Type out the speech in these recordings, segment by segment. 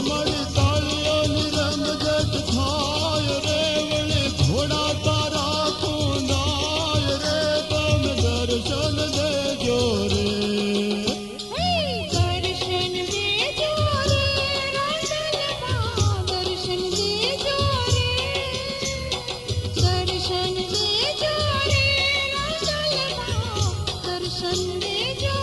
मारी तालियों निरम जट थाय रे वणे घोड़ा तारा खुनाय रे तुम दर्शन दे जो रे दर्शन दे जो रे रांदलबा दर्शन दे जो रे दर्शन दे जो रे रांदलबा दर्शन दे जो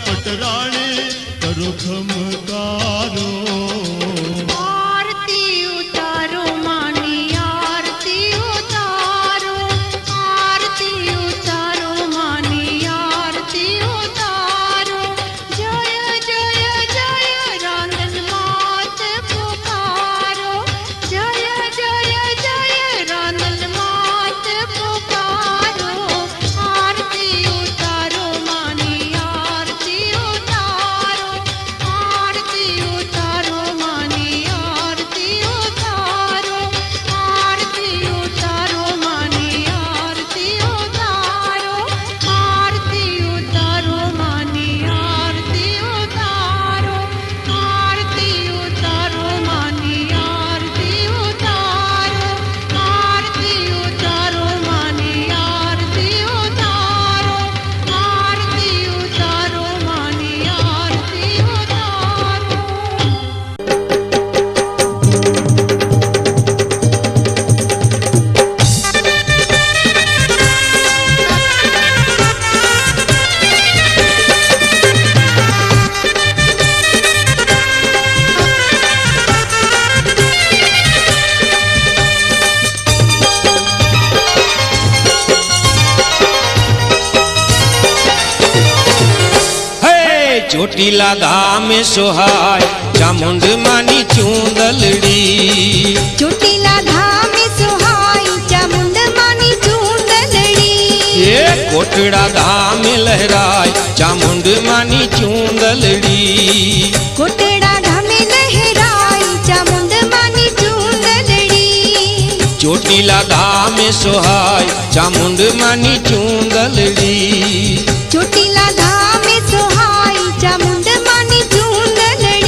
पटराणे करो खमकारो। आरती उतारो मानी आरती उतारो, आरती उतारो मानी आरती उतारो। जय जय जय रांदल मात पुकारो, जय जय जय रांदल मात पुकारो। आरती उतारो मानी आरती उतारो, आरती उतारो मानी आरती उतारो, आरती उतारो मानी आरती उतारो, आरती उतारो मानी आरती उतारो, आरती उतारो मानी आरती उतारो, आरती उतारो मानी आरती उतारो, आरती उतारो मानी आरती उतारो। हे ચોટીલા ધામે સોહાય ચામુંડ માની ચૂંદલડી। ચોટીલા ધામે સોહાય ચામુંડ માની ચૂંદલડી। એ કોટડા ધામે લહેરાય ચામુંડ માની ચૂંદલડી। કોટડા ધામે લહેરાય ચામુંડ માની ચૂંદલડી। ચોટીલા ધામે સોહાય ચામુંડ માની ચૂંદલડી। ચોટીલા ધામે સોહાય ચામુંડ માની ચૂંદલડી।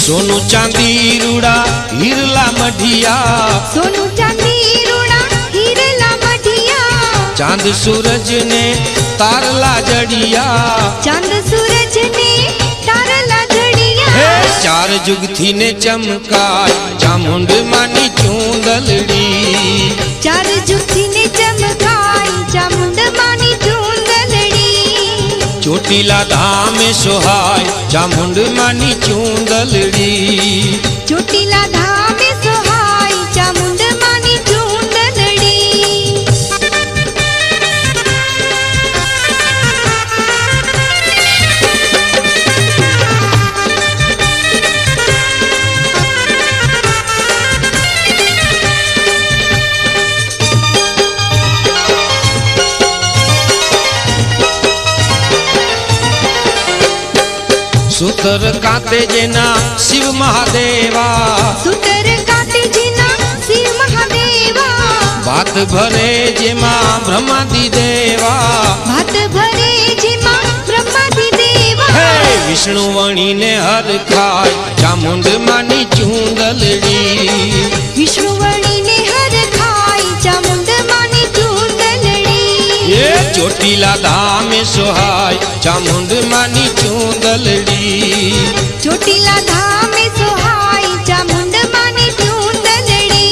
સોનું ચાંદી રૂડા હીરલા મઢિયા। સોનું ચાંદી રૂડા હીરલા મઢિયા। ચાંદ સૂરજ ને તારલા જડિયા। ચાંદ સૂરજ ને તારલા જડિયા। હે ચાર જુગથી ને ચમકાય ચામુંડ માની ચૂંદલડી। ચાર જુગથી ને ચમકાય ચામુંડ માની ચૂંદલડી। ચોટીલા ધામે સોહાય ચામુંડ માની ચૂંદલડી। ચોટીલા ધામે સોહાય ચામુંડ માની ચૂંદલડી। સુતર કાતે જેના શિવ મહાદેવા। સુતર કાતેજીના શિવ મહાદેવા। ભાત ભરે જેમાં બ્રહ્માદિ દેવા। ભાત ભરે જેમાં બ્રહ્માદિ દેવા। હે વિષ્ણુ વણીને હર ખાય ચામુંડ માની ચૂંદલડી। વિષ્ણુ વણીને હર ખાય ચામુંડ માની ચૂંદલડી। એ ચોટીલા ધામે સોહાય ચામુંડ માની ચૂંદલડી। ચોટીલા ધામે સોહાય ચામુંડ માની ચૂંદલડી।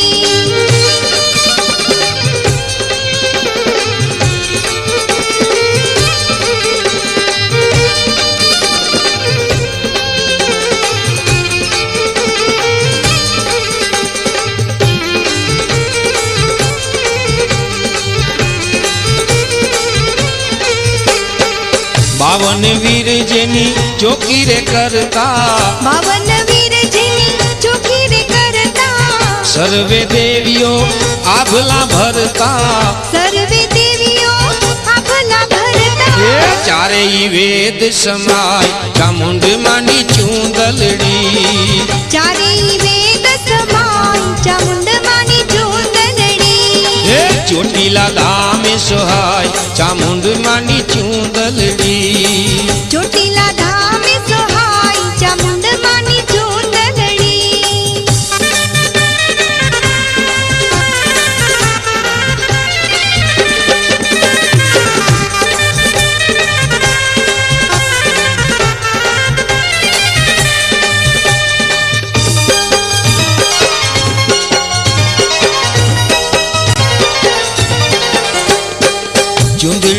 બાવન વીર જેની ચોકી રે કરતા। 52 વીર જેની ચોકી રે કરતા। સર્વે દેવીઓ આભલા ભરતા। સર્વે દેવીઓ આભલા ભરતા। એ ચારેય વેદ સમાય ચામુંડ માની ચૂંદલડી। ચારેય વેદ સમાય ચામુંડ માની ચૂંદલડી। એ ચોટીલા ધામે સોહાય ચામુંડ માની ચૂંદલડી। ચોટીલા ધામે સોહાય ચામુંડ માની ચૂંદલડી।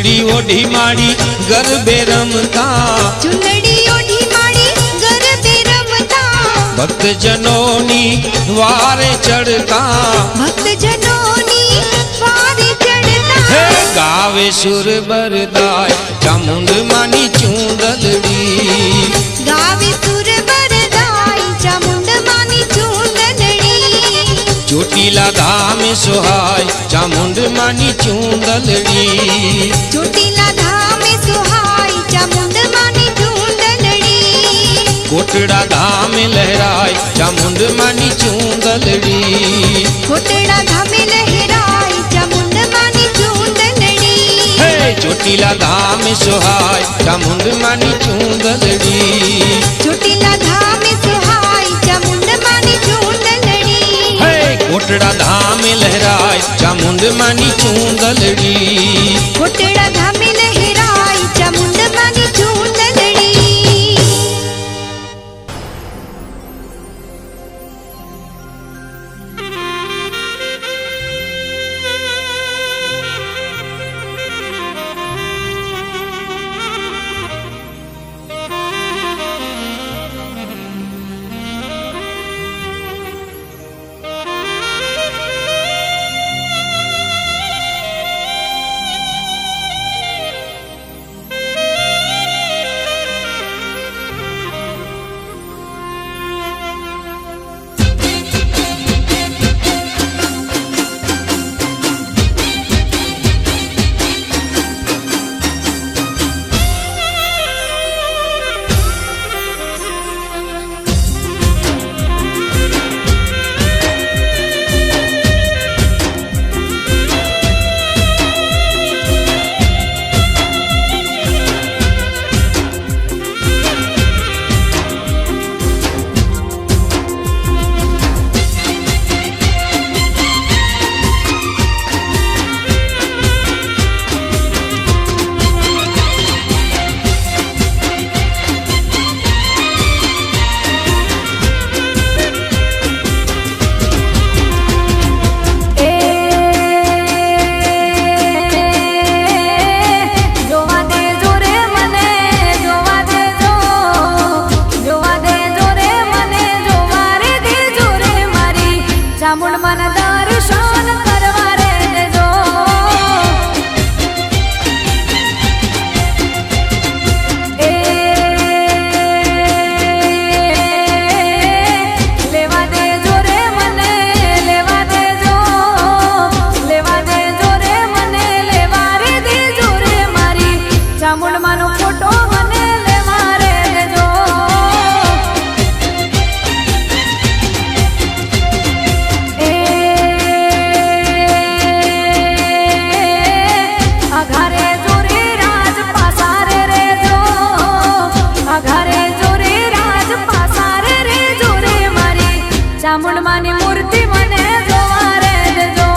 ચુંદડી ઓઢી માડી ગરબે રમતા ચુંદડી ઓઢી માડી ગરબે રમતા ભક્તજનોની વારે ચડતા ભક્તજનોની વારે ચડતા હે ગાવે સુર બરદાય ચામુંડ માની ચુંદડી ગાવે સુર બરદાય ચામુંડ માની ચુંદડી ચોટીલા ધામે સોહાય ચામુંડ માની ચુંદડી ચોટીલા ધામે સુહાય ચામુંડ માની ચુંદડી કોટડા ધામે લહેરાય ચામુંડ માની ચુંદડી કોટડા ધામે લહેરાય ચામુંડ માની ચુંદડી હે ચોટીલા ધામે સોહાય ચામુંડ માની ચુંદડી ચોટીલા ધામે સુહાય ચામુંડ માની ચુંદડી હે કોટડા ધામે લહેરાય ચામુંડ માની ચુંદડી કોટડા ધામે લહેરાય ચામુંડ માની ચુંદડી ચામુંડમાની મૂર્તિ મને જોવા રે દેજો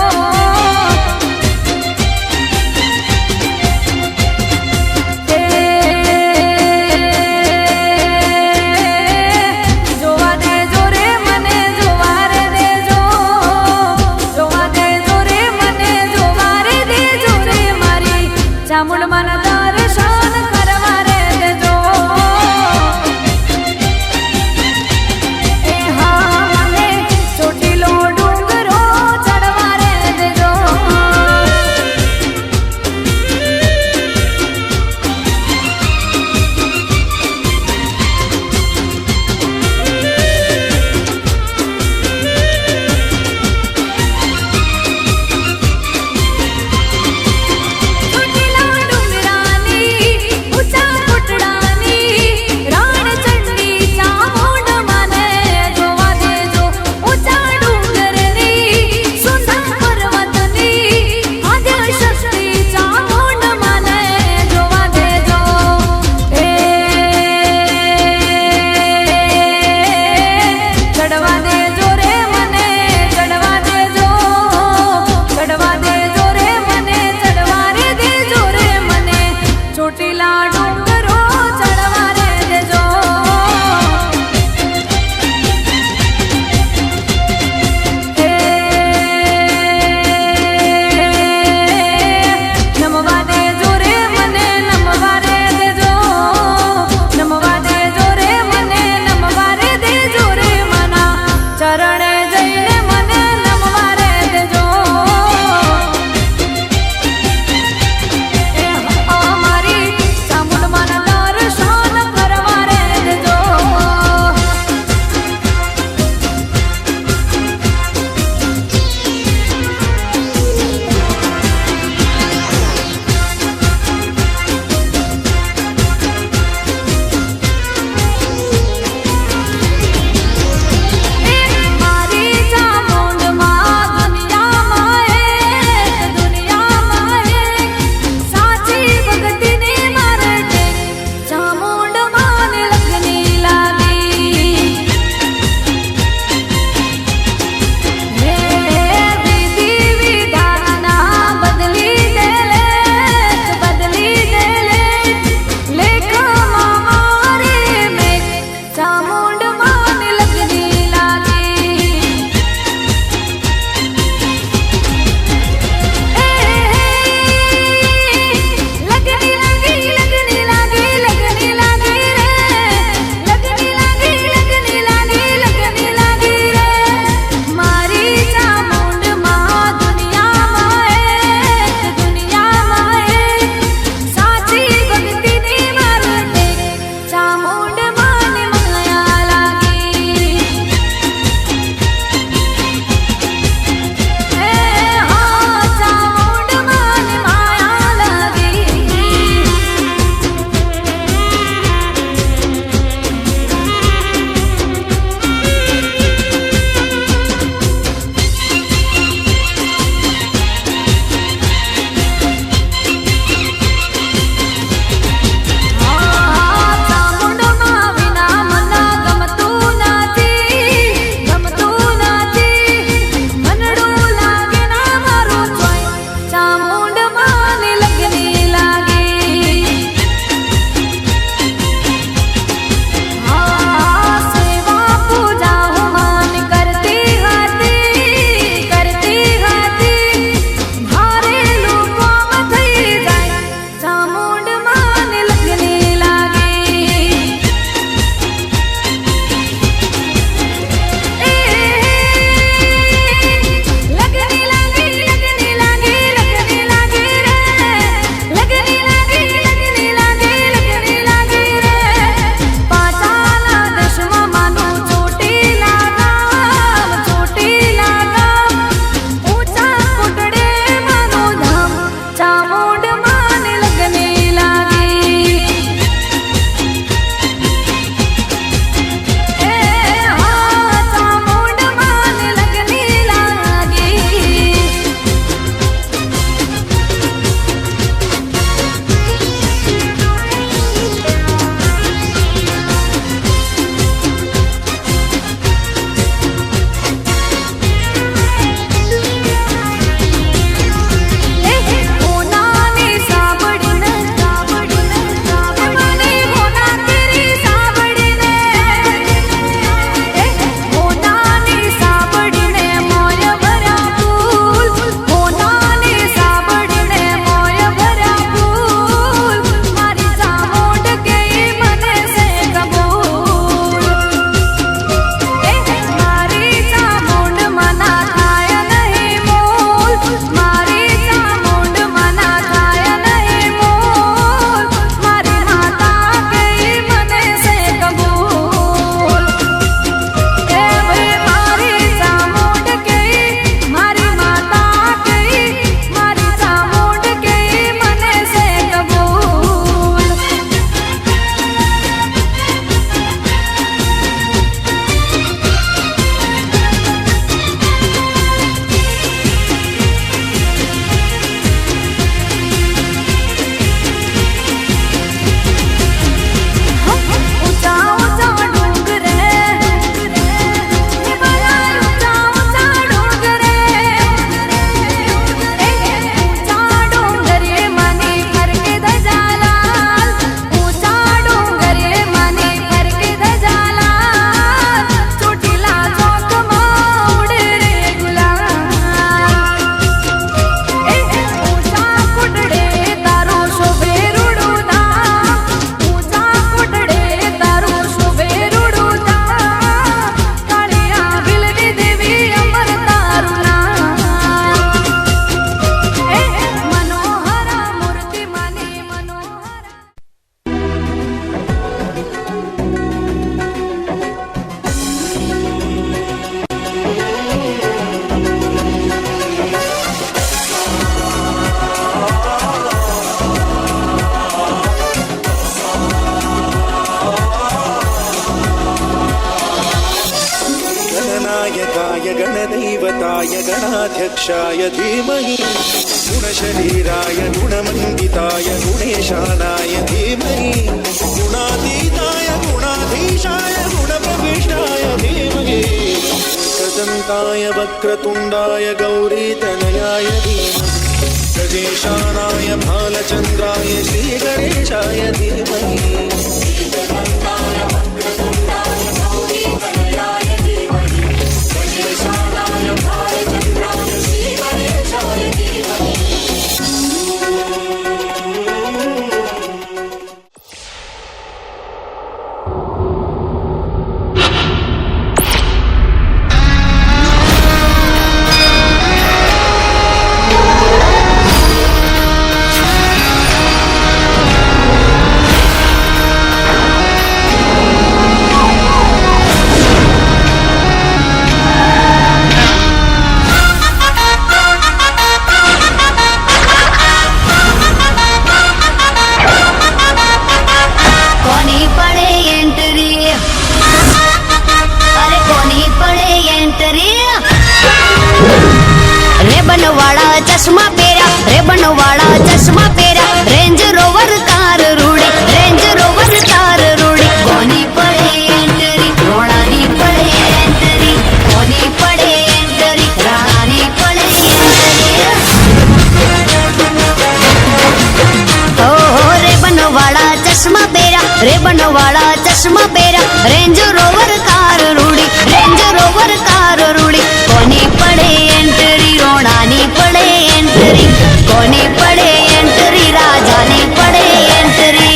જોવા દેજો રે મને જોવા રે દેજો જોવા દેજો રે મને જોવા રે દેજો રે મારી ચામુંડમાના દર્શન કરવા રે દેજો ચોટીલો ડુંગરો ચડવા રે દેજો ચોટીલા ડુંગરાની ઊંચા કોટડાની રાણચંડી ચામુંડ મને જોવા દેજો ઊંચા ડુંગરની સુંદર પર્વતની આદ્યશક્તિ ચામુંડ મને જોવા દેજો ચડવા દેજો રે મને ચડવા દેજો ચડવા દેજો રે મને ચડવા રે દેજો રે મને ચોટીલા ડુંગરો ચડવા રે દેજો નમવા દેજો રે देवताय गणाध्यक्षाय धीमहि गुणशरीराय गुणमण्डिताय गुणेशानाय धीमहि गुणातीताय गुणाधीशाय गुणप्रविष्टाय धीमहि एकदन्ताय वक्रतुण्डाय गौरीतनयाय धीमहि गजेशानाय भालचन्द्राय श्रीगणेशाय धीमहि चश्मा पेरा रेबन वाला चश्मा पेरा रेंज रोवर कार रूड़ी रेंज रोवर कार रूड़ी कोनी पड़े एंटरी रोणानी पड़े एंटरी कोनी पड़े एंटरी रानी पड़े एंटरी ओ रेबन वाला चश्मा पेरा रेबन वाला चश्मा पेरा रेंज रोवर कार रूड़ी रेंज रोवर कार रूड़ी कोनी पड़े एंटरी रोणानी पड़े एंटरी कोनी पड़े एंटरी राजा ने पड़े एंटरी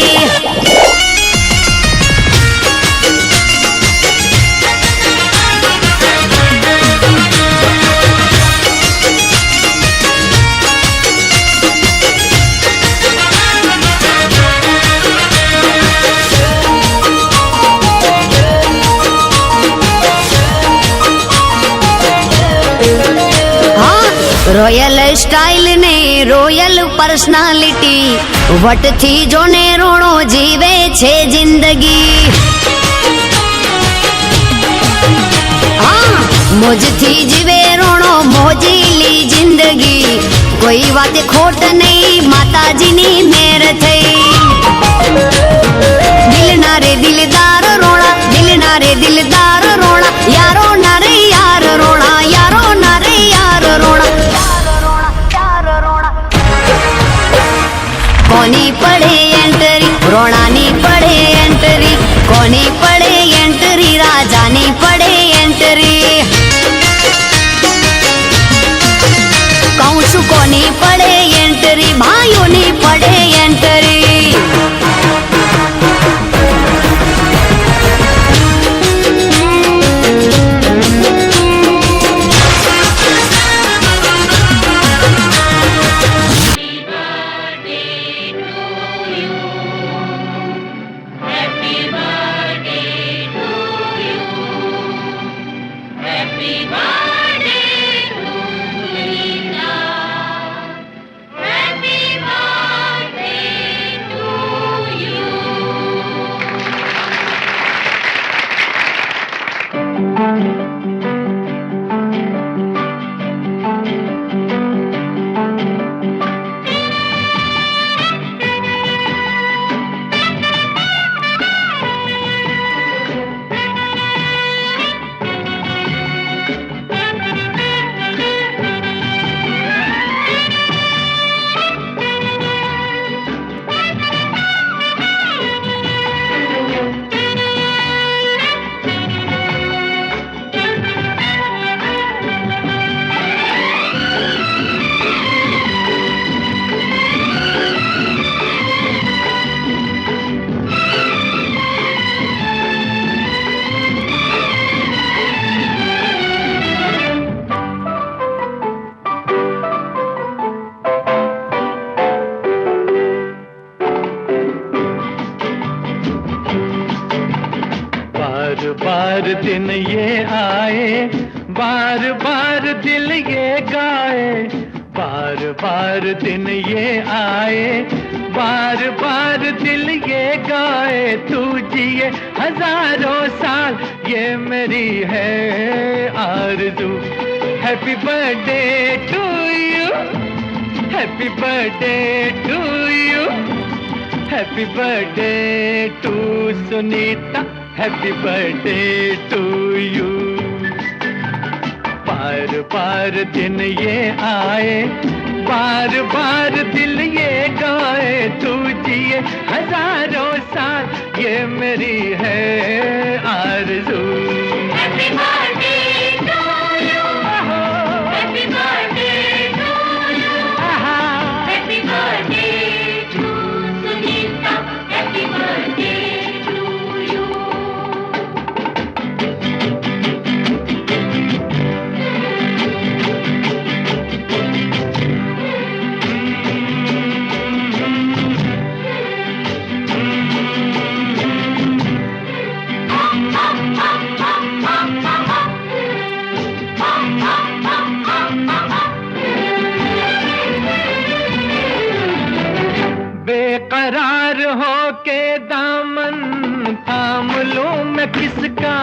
रॉयल स्टाइल ने रॉयल पर्सनालिटी वट थी जो ने रोणो जीवे छे जिंदगी हाँ मुझ थी जीवे रोणो मोजीली जिंदगी कोई बात खोट नहीं माता जी नी मेर थई दिल नारे दिलदार रोणा दिल नारे दिलदार रोणा यारो नारे यार रोणा यारो नारे यार रोणा कोनी पड़े एंटरी रोणानी पड़े एंटरी कोनी पड़े एंटरी राजानी पड़े एंटरी कौशु कोनी पड़े एंटरी भाइयों ने पड़े एंटरी बार दिन ये आए, बार बार दिल ये गाए, बार बार दिन ये आए, बार बार दिल ये गाए, तू जिए हजारों साल ये मेरी है आरज़ू, happy birthday to you, happy birthday to you, happy birthday to Sunita, happy birthday to you. बार बार दिन ये आए, बार बार दिल ये गाए, तू जिए हजारों साल, ये मेरी है आरज़ू। Happy birthday to you, happy birthday to you, happy birthday to Sunita, happy birthday to you. बेकरार हो के दामन थाम लूं मैं किसका,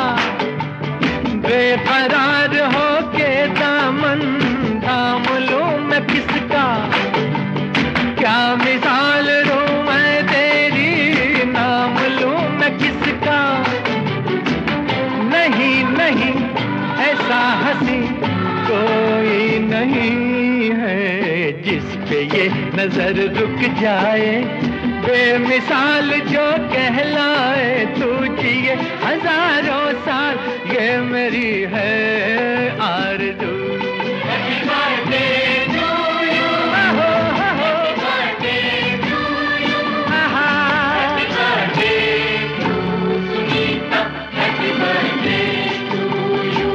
बेकरार हो के दामन थाम लूं मैं किसका, क्या मिसाल दूं मैं तेरी, नाम लूं मैं किसका। नहीं नहीं ऐसा हंसी कोई नहीं है, जिस पे ये नजर रुक जाए, बेमिसाल जो कहलाए, तू जिए हजारों साल, ये मेरी है आरज़ू। Happy birthday to you, happy birthday to you, happy birthday to Sunita, happy birthday to you.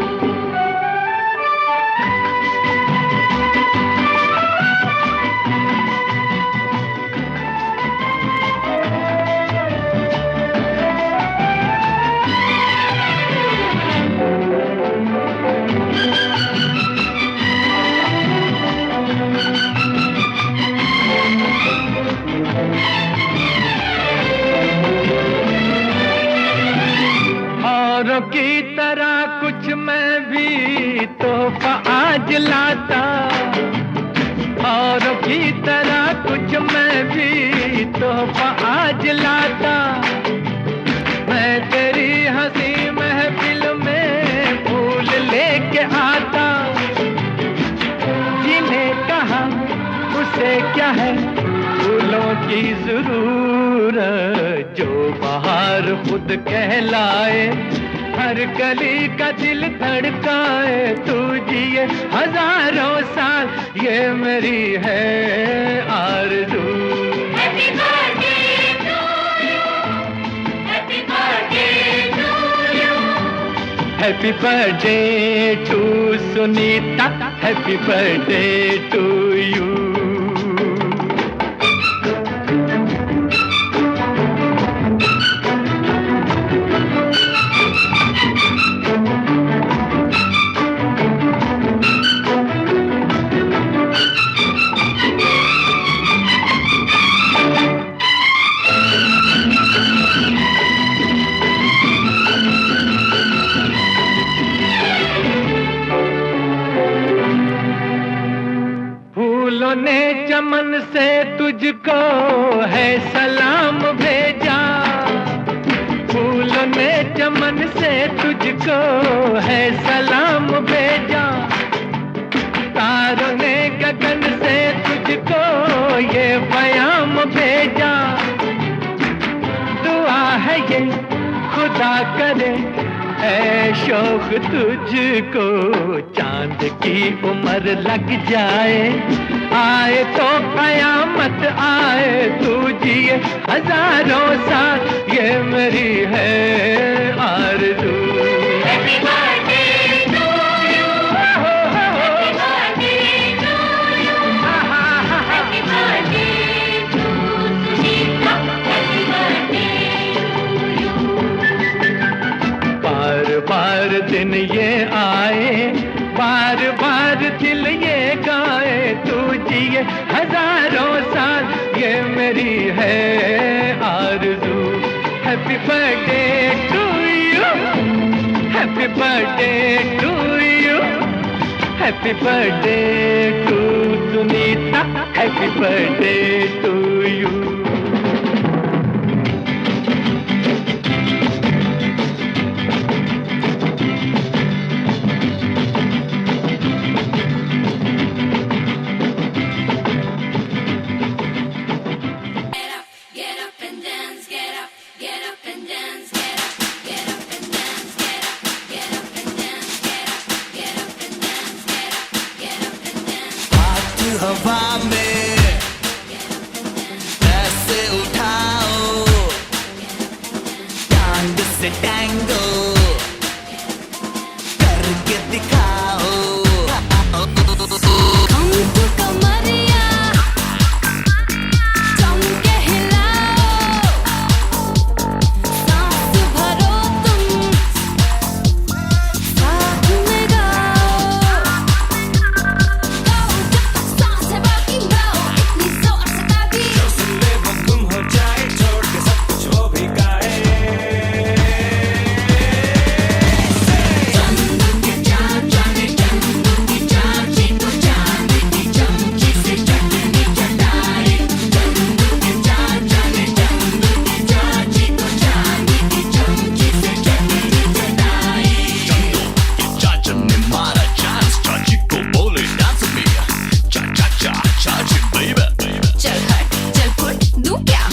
औरों की तरह कुछ मैं भी तोहफा आज लाता, औरों की तरह कुछ मैं भी तोहफा आज लाता, मैं तेरी हंसी महफिल में फूल लेके आता, जिन्हें कहा उसे क्या है फूलों की जरूरत, जो बहार खुद कहलाए, हर कली का दिल धड़काए, तू जिए हजारों साल, ये मेरी है आरज़ू। Happy birthday to you, happy birthday to you, happy birthday to Sunita, happy birthday to you. फूलों ने चमन से तुझको है सलाम भेजा, फूलों ने चमन से तुझको है सलाम भेजा, तारों ने गगन से तुझको ये पैगाम भेजा, दुआ है ये खुदा करे ऐ शौक तुझको, चांद की उम्र लग जाए, आए तो कयामत आए, तू जिए हजारों साल, ये मेरी है आरज़ू। Happy birthday to you, happy birthday to you, happy birthday to Sunita, happy birthday to you. बार बार दिन ये आए, बार बार दिल ये गाए, तू जिए हजारों साल, ये मेरी है आरज़ू। Happy birthday to you, happy birthday to you, happy birthday to Sunita, happy birthday to you. हवा में ऐसे उठाओ, टांग से टैंगो करके दिखाओ। हमको कमरिया चमके हिलाओ, सांस भरो तुम साथ में गाओ। सांस है बाकी गाओ, इतनी जोर से ताली। जो सुन ले वो गुम हो जाए, छोड़ के सब कुछ वो भी गाए। चंदू की चाँद जाने, चंदू की चाँद चीकू चांदी की चमकी से चटनी चटाई। चंदू की चाँद जाने, चंदू की चाँद चीकू चांदी की चमकी से चटनी चटाई। चंदू की चाचा ने मारा चांस, चाची को बोले डांस में, चा चा चा चाची बेबी। चल हट चल फुट दूं क्या,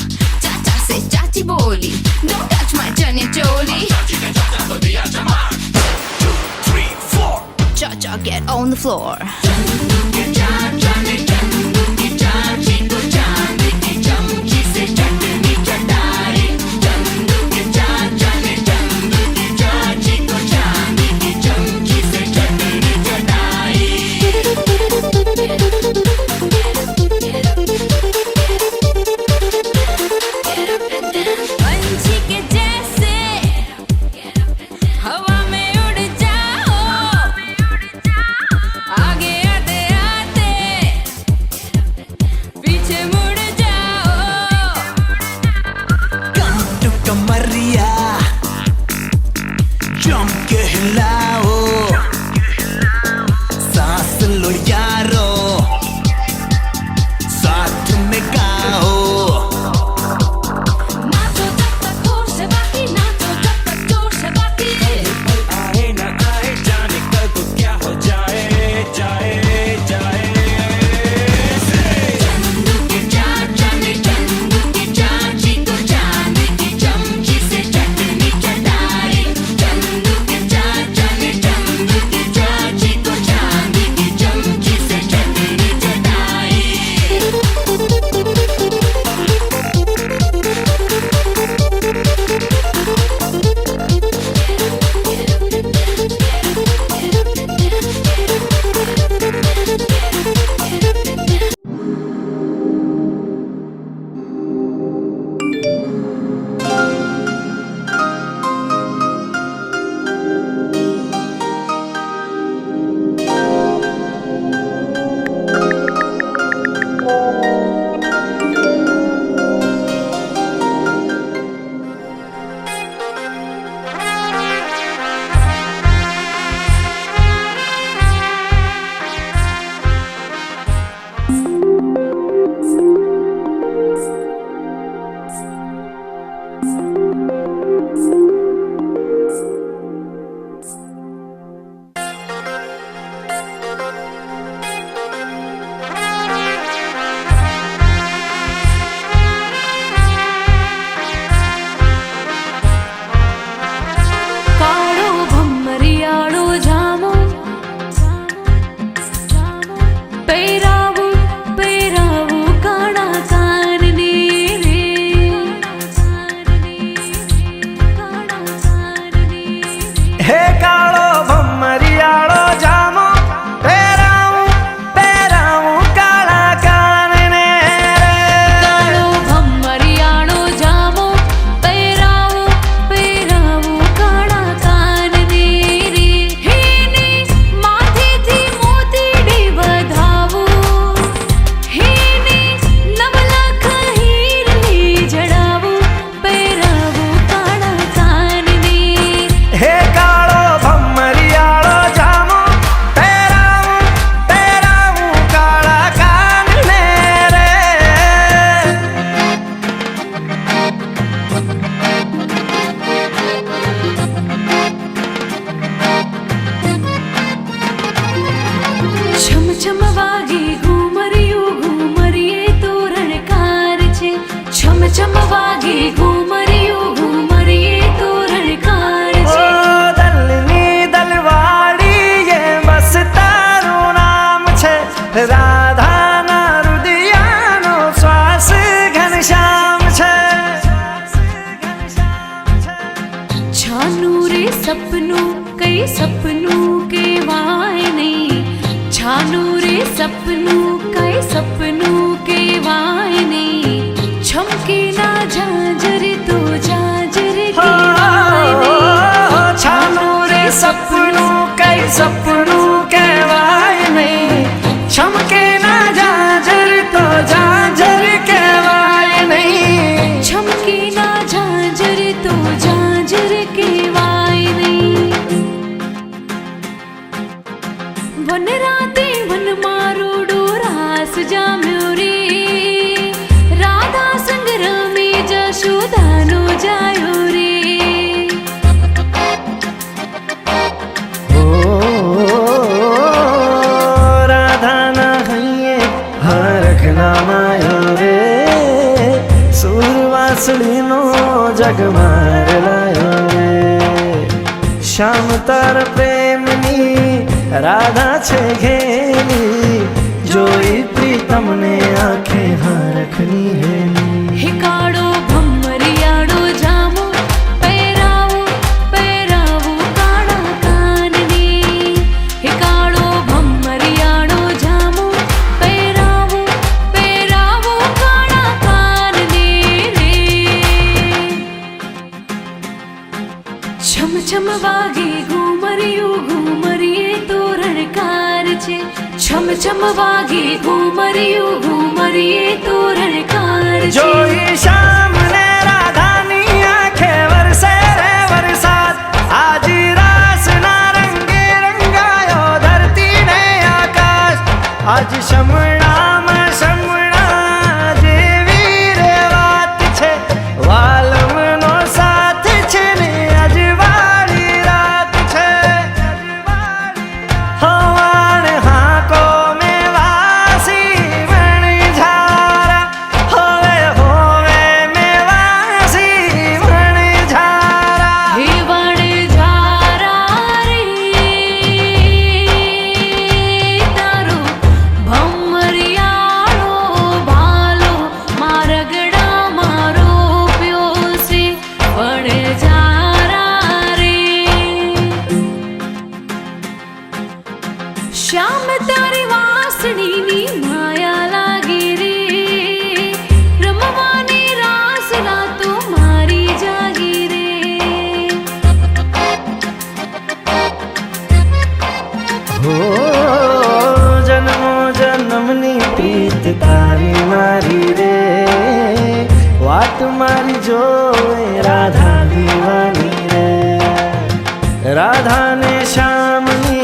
चाचा से चाची बोली, don't touch my चने चोली। चाची ने चाचा को दिया चमार, 2, 3, 4। चाचा get on the floor। Chandu की चाँद जाने, चंदू की चाँद चीकू चांदी की चमकी से चटनी चटाई। चंदू की चाँद जाने, चंदू की चाँद चीकू चांदी की चमकी से चटनी चटाई। पंछी के जैसे हवा में उड़ जाओ, आगे आते झांझर तो झांझर की वायने छानो रे सपनों कई सपनों के वायने छमके ना झांझर तो झांझर के वायने छमके ना झांझर तो झांझर के वायने वन राते वन मारो डोरास जाम्यो रे राधा संग रमे जशोदानो जायो रे राधा ना हइये हरखना मायो रे सुरवासड़ी नो जग मार लायो रे श्याम तार प्रेमनी राधा छे घेली जोई प्रीतम ने आंखें हरखनी हेली हिकाड़ो भम्मरियाड़ो जामो पैरावो पैरावो काड़ा काननी हिकाड़ो भम्मरियाड़ो जामो पैरावो पैरावो काड़ा काननी रे छम छम वागे घूमरियो घूमरिए तोरण कार छे छम छम वागे घूमरियो घूमरिए तोरण कार छे जोई श्याम ने राधानी आंखें वरसे रे वरसात आज रास ना रंगे रंगायो धरती ने आकाश आज शमणा में शमणा जेवी रे वात छे वालम नो साथ छे ने आज वाली रात छे हवान हाको में वासी वण झारा होवे होवे में वासी वण झारा हे वण झारा रे तारो भम्मरियाड़ो भालो मारगड़ा मारो प्यो से वण झारा रे श्याम तारी वासणी नी माया लागे रे रमवानी रास रातो मारी जागी रे हो जन्मो जन्मनी प्रीत तारी मारी रे वाट मारी जोए राधा दीवानी रे राधा ने श्यामनी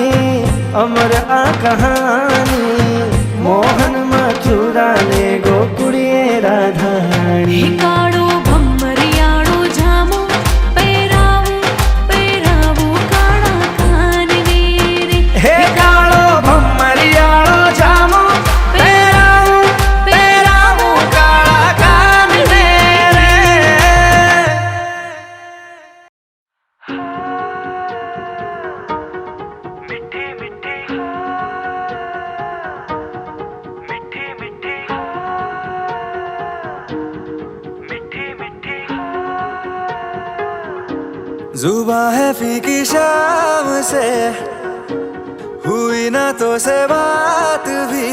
अमर आ कहानी मोहन मथुरा ने गोकुड़िए राधानी हिकाड़ो भम्मरियाड़ो जामो पैरावो पैरावो काड़ा काननी रे हे कालो भम्मरियाळो जामो पेरावो पेरावो काळा कान ने रे जुबां है फीकी शाम से हुई ना तो से बात भी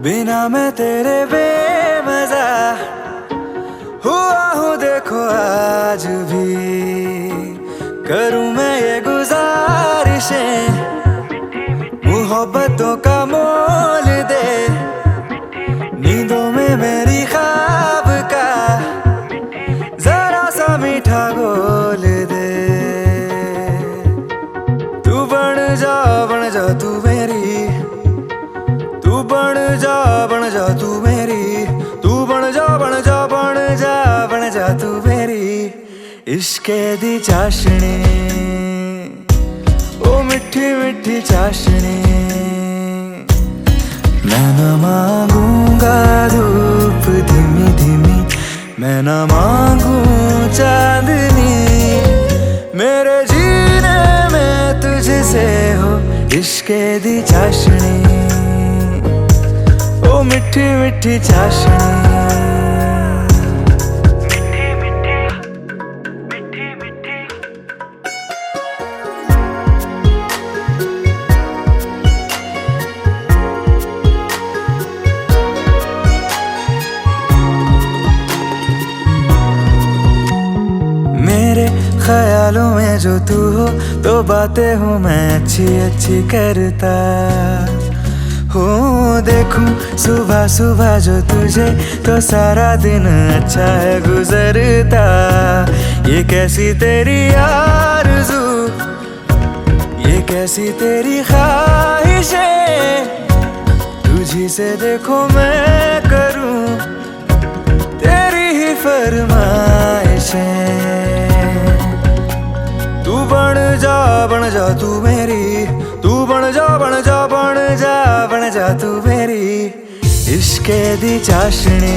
बिना मैं तेरे बेमजा हुआ हूँ देखो आज भी करूँ मैं ये गुजारिशें मोहब्बतों का मोल दे नींदों में मेरी ख्वाब का जरा सा मीठा गोल दे तू बन जा तू मेरी तू बन जा तू मेरी तू बन जा तू मेरी इश्के दी चाशनी ओ मिठी मिठी चाशनी मैं न मांगूंगा धूप धीमी धीमी मैं न मांगू चांदनी मेरे जीने में तुझसे हो इश्के दी चाशनी ओ मिठी मिठी चाशनी ख्यालों में जो तू हो तो बातें हूँ मैं अच्छी अच्छी करता हूँ। देखूं सुबह सुबह जो तुझे तो सारा दिन अच्छा है गुजरता। ये कैसी तेरी आरज़ू, ये कैसी तेरी ख्वाहिशें, तुझी से देखो मैं करूं तेरी ही फरमाइशें। तू बन जा तू मेरी, तू बन जा बन जा बन जा बन जा तू मेरी इश्क़ दी चाशनी।